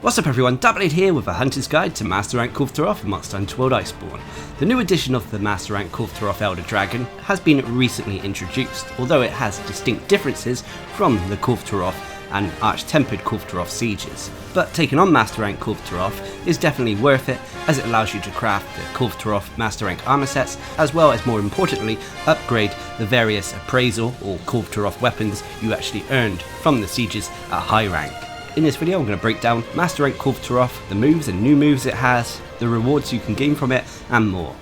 What's up everyone, Darcblade here with a Hunter's Guide to Master Rank Kulve Taroth in MHW Iceborne. The new edition of the Master Rank Kulve Taroth Elder Dragon has been recently introduced, although it has distinct differences from the Kulve Taroth and Arch-Tempered Kulve Taroth sieges. But taking on Master Rank Kulve Taroth is definitely worth it, as it allows you to craft the Kulve Taroth Master Rank armor sets, as well as more importantly, upgrade the various appraisal or Kulve Taroth weapons you actually earned from the sieges at high rank. In this video I'm going to break down Master Rank Kulve Taroth, the moves and new moves it has, the rewards you can gain from it, and more.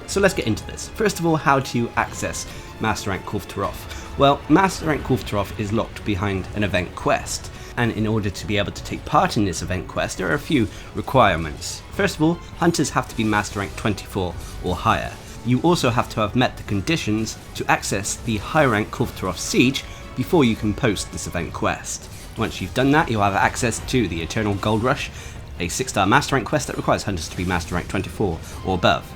So let's get into this. First of all, how to access Master Rank Kulve Taroth. Well, Master Rank Kulve Taroth is locked behind an event quest, and in order to be able to take part in this event quest there are a few requirements. First of all, hunters have to be Master Rank 24 or higher. You also have to have met the conditions to access the high rank Kulve Taroth siege before you can post this event quest. Once you've done that, you'll have access to the Eternal Gold Rush, a 6-star Master Rank quest that requires hunters to be Master Rank 24 or above.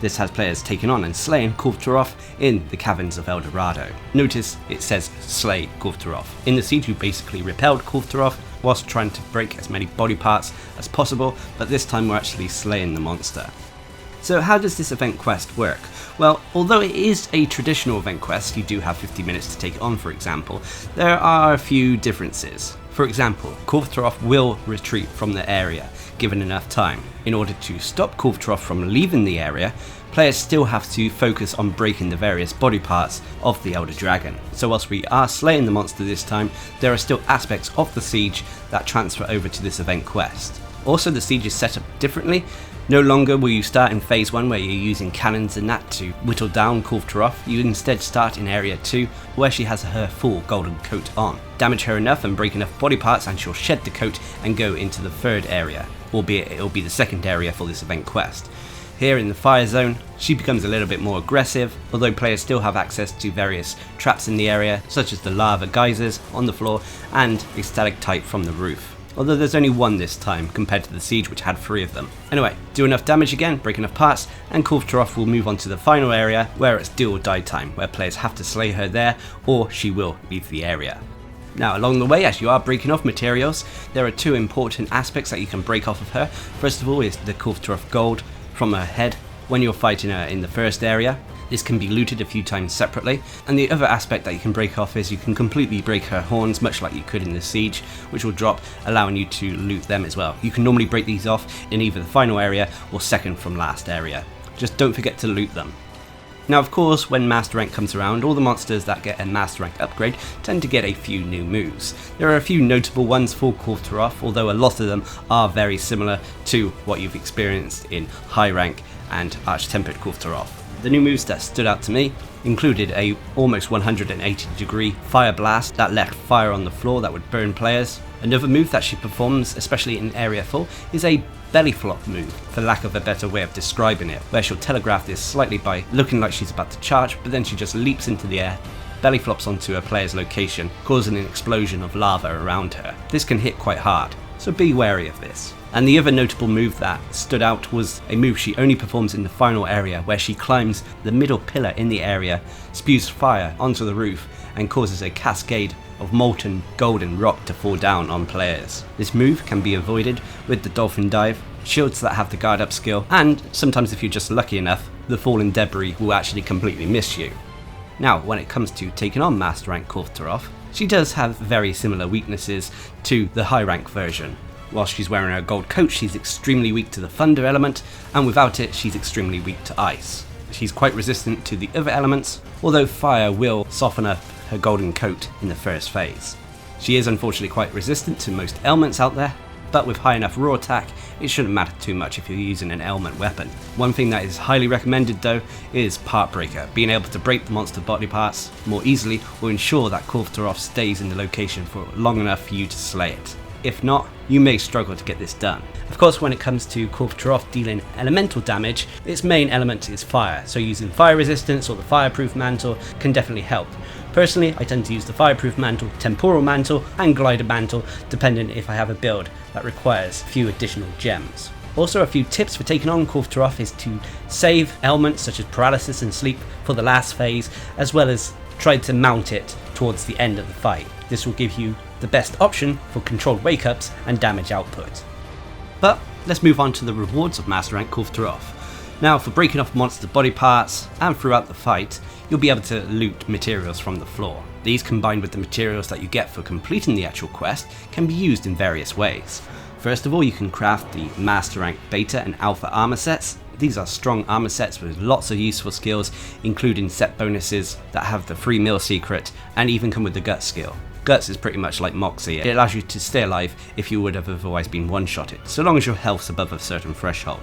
This has players taking on and slaying Kulve Taroth in the Caverns of El Dorado. Notice it says slay Kulve Taroth. In the siege you basically repelled Kulve Taroth whilst trying to break as many body parts as possible, but this time we're actually slaying the monster. So how does this event quest work? Well, although it is a traditional event quest, you do have 50 minutes to take it on for example, there are a few differences. For example, Kulve Taroth will retreat from the area, given enough time. In order to stop Kulve Taroth from leaving the area, players still have to focus on breaking the various body parts of the Elder Dragon. So whilst we are slaying the monster this time, there are still aspects of the siege that transfer over to this event quest. Also, the siege is set up differently. No longer will you start in phase 1 where you're using cannons and that to whittle down Kulve Taroth. You instead start in area 2 where she has her full golden coat on. Damage her enough and break enough body parts and she'll shed the coat and go into the third area, albeit it'll be the second area for this event quest. Here in the fire zone, she becomes a little bit more aggressive, although players still have access to various traps in the area, such as the lava geysers on the floor and a stalactite from the roof. Although there's only one this time, compared to the siege which had 3 of them. Anyway, do enough damage again, break enough parts, and Kulve Taroth will move on to the final area, where it's do or die time, where players have to slay her there, or she will leave the area. Now along the way, as you are breaking off materials, there are 2 important aspects that you can break off of her. First of all is the Kulve Taroth gold from her head when you're fighting her in the first area. This can be looted a few times separately, and the other aspect that you can break off is you can completely break her horns, much like you could in the siege, which will drop, allowing you to loot them as well. You can normally break these off in either the final area or second from last area. Just don't forget to loot them. Now of course, when Master Rank comes around, all the monsters that get a Master Rank upgrade tend to get a few new moves. There are a few notable ones for Kulve Taroth, although a lot of them are very similar to what you've experienced in high rank and Arch-Tempered Kulve Taroth. The new moves that stood out to me included a almost 180-degree fire blast that left fire on the floor that would burn players. Another move that she performs, especially in area 4, is a belly flop move, for lack of a better way of describing it, where she'll telegraph this slightly by looking like she's about to charge, but then she just leaps into the air, belly flops onto a player's location, causing an explosion of lava around her. This can hit quite hard, so be wary of this. And the other notable move that stood out was a move she only performs in the final area, where she climbs the middle pillar in the area, spews fire onto the roof, and causes a cascade of molten golden rock to fall down on players. This move can be avoided with the dolphin dive, shields that have the guard up skill, and sometimes if you're just lucky enough, the fallen debris will actually completely miss you. Now, when it comes to taking on Master Rank Kulve Taroth, she does have very similar weaknesses to the high rank version. While she's wearing her gold coat, she's extremely weak to the thunder element, and without it, she's extremely weak to ice. She's quite resistant to the other elements, although fire will soften up her golden coat in the first phase. She is unfortunately quite resistant to most elements out there, but with high enough raw attack, it shouldn't matter too much if you're using an element weapon. One thing that is highly recommended though is Part Breaker. Being able to break the monster body parts more easily will ensure that Kulve Taroth stays in the location for long enough for you to slay it. If not, you may struggle to get this done. Of course, when it comes to Kulve Taroth dealing elemental damage, its main element is fire, so using fire resistance or the fireproof mantle can definitely help. Personally, I tend to use the fireproof mantle, temporal mantle and glider mantle, depending if I have a build that requires a few additional gems. Also, a few tips for taking on Kulve Taroth is to save elements such as paralysis and sleep for the last phase, as well as try to mount it towards the end of the fight. This will give you the best option for controlled wake-ups and damage output. But let's move on to the rewards of Master Rank Kulve Taroth. Now, for breaking off monster body parts and throughout the fight, you'll be able to loot materials from the floor. These, combined with the materials that you get for completing the actual quest, can be used in various ways. First of all, you can craft the Master Rank Beta and Alpha armor sets. These are strong armor sets with lots of useful skills, including set bonuses that have the free meal secret and even come with the Guts skill. Guts is pretty much like Moxie. It allows you to stay alive if you would have otherwise been one-shotted, so long as your health's above a certain threshold.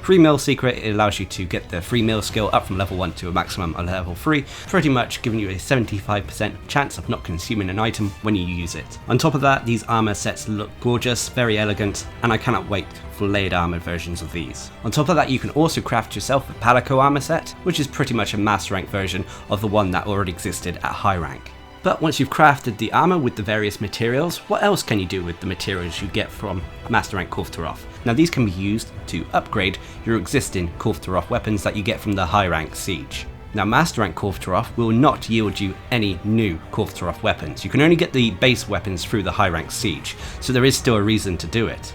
Free meal secret, it allows you to get the free meal skill up from level 1 to a maximum of level 3, pretty much giving you a 75% chance of not consuming an item when you use it. On top of that, these armor sets look gorgeous, very elegant, and I cannot wait for layered armored versions of these. On top of that, you can also craft yourself a Palico armor set, which is pretty much a Master Rank version of the one that already existed at high rank. But once you've crafted the armor with the various materials, what else can you do with the materials you get from Master Rank Kulve Taroth? Now, these can be used to upgrade your existing Kulve Taroth weapons that you get from the high rank siege. Now, Master Rank Kulve Taroth will not yield you any new Kulve Taroth weapons. You can only get the base weapons through the high rank siege, so there is still a reason to do it.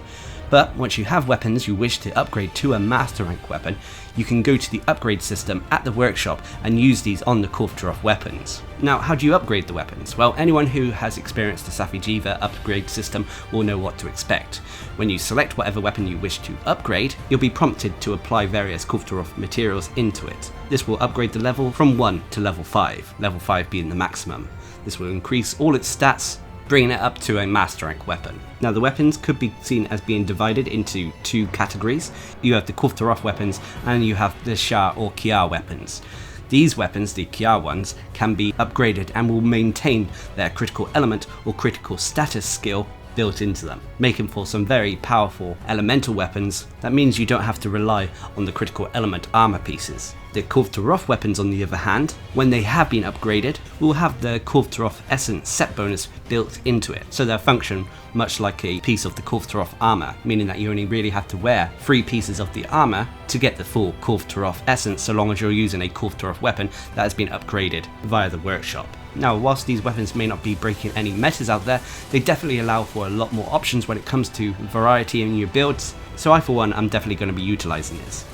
But once you have weapons you wish to upgrade to a Master Rank weapon, you can go to the upgrade system at the workshop and use these on the Kulve Taroth weapons. Now, how do you upgrade the weapons? Well, anyone who has experienced the Safi Jiva upgrade system will know what to expect. When you select whatever weapon you wish to upgrade, you'll be prompted to apply various Kulve Taroth materials into it. This will upgrade the level from 1 to level 5, level 5 being the maximum. This will increase all its stats, bringing it up to a Master Rank weapon. Now, the weapons could be seen as being divided into two categories. You have the Kulve Taroth weapons and you have the Shah or Kia weapons. These weapons, the Kia ones, can be upgraded and will maintain their critical element or critical status skill built into them, making for some very powerful elemental weapons. That means you don't have to rely on the critical element armor pieces. The Kulve Taroth weapons, on the other hand, when they have been upgraded, will have the Kulve Taroth essence set bonus built into it, so they'll function much like a piece of the Kulve Taroth armor, meaning that you only really have to wear 3 pieces of the armor to get the full Kulve Taroth essence, so long as you're using a Kulve Taroth weapon that has been upgraded via the workshop. Now, whilst these weapons may not be breaking any metas out there, they definitely allow for a lot more options when it comes to variety in your builds, so I for one am definitely going to be utilising this.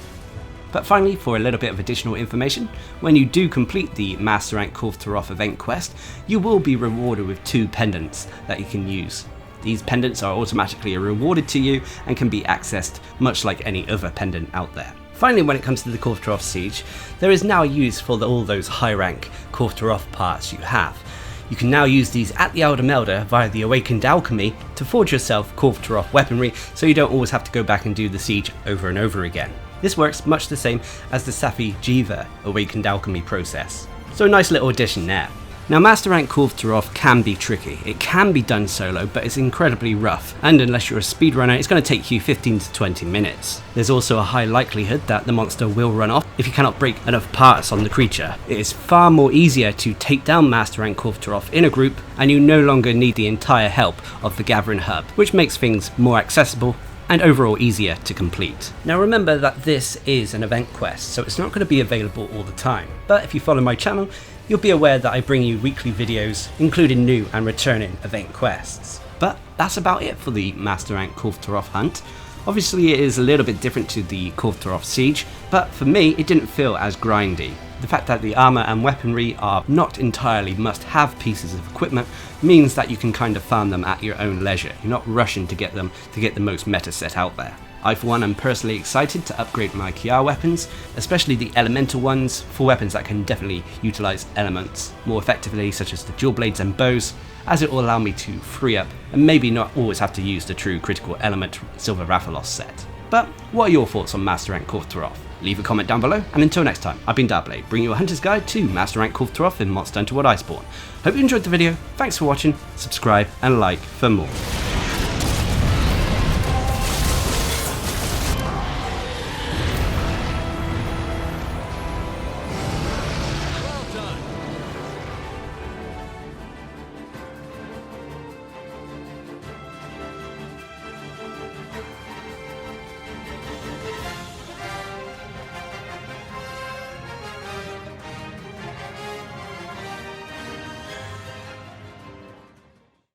But finally, for a little bit of additional information, when you do complete the Master Rank Kulve Taroth event quest, you will be rewarded with 2 pendants that you can use. These pendants are automatically rewarded to you and can be accessed much like any other pendant out there. Finally, when it comes to the Kulve Taroth siege, there is now a use for all those high rank Kulve Taroth parts you have. You can now use these at the Elder Melder via the Awakened Alchemy to forge yourself Kulve Taroth weaponry, so you don't always have to go back and do the siege over and over again. This works much the same as the Safi Jiva Awakened Alchemy process. So a nice little addition there. Now, Master Rank Kulve Taroth can be tricky. It can be done solo, but it's incredibly rough, and unless you're a speedrunner, it's going to take you 15 to 20 minutes. There's also a high likelihood that the monster will run off if you cannot break enough parts on the creature. It is far more easier to take down Master Rank Kulve Taroth in a group, and you no longer need the entire help of the Gathering Hub, which makes things more accessible and overall easier to complete. Now, remember that this is an event quest, so it's not going to be available all the time, but if you follow my channel, you'll be aware that I bring you weekly videos, including new and returning event quests. But that's about it for the Master Rank Kulve Taroth hunt. Obviously it is a little bit different to the Kulve Taroth siege, but for me it didn't feel as grindy. The fact that the armor and weaponry are not entirely must-have pieces of equipment means that you can kind of farm them at your own leisure. You're not rushing to get them to get the most meta set out there. I for one am personally excited to upgrade my Kia weapons, especially the elemental ones, for weapons that can definitely utilise elements more effectively, such as the dual blades and bows, as it will allow me to free up and maybe not always have to use the true critical element Silver Rathalos set. But what are your thoughts on Master Rank Kulve Taroth? Leave a comment down below, and until next time, I've been Darcblade, bringing you a hunter's guide to Master Rank Kulve Taroth in Monster Hunter World Iceborne. Hope you enjoyed the video, thanks for watching, subscribe and like for more.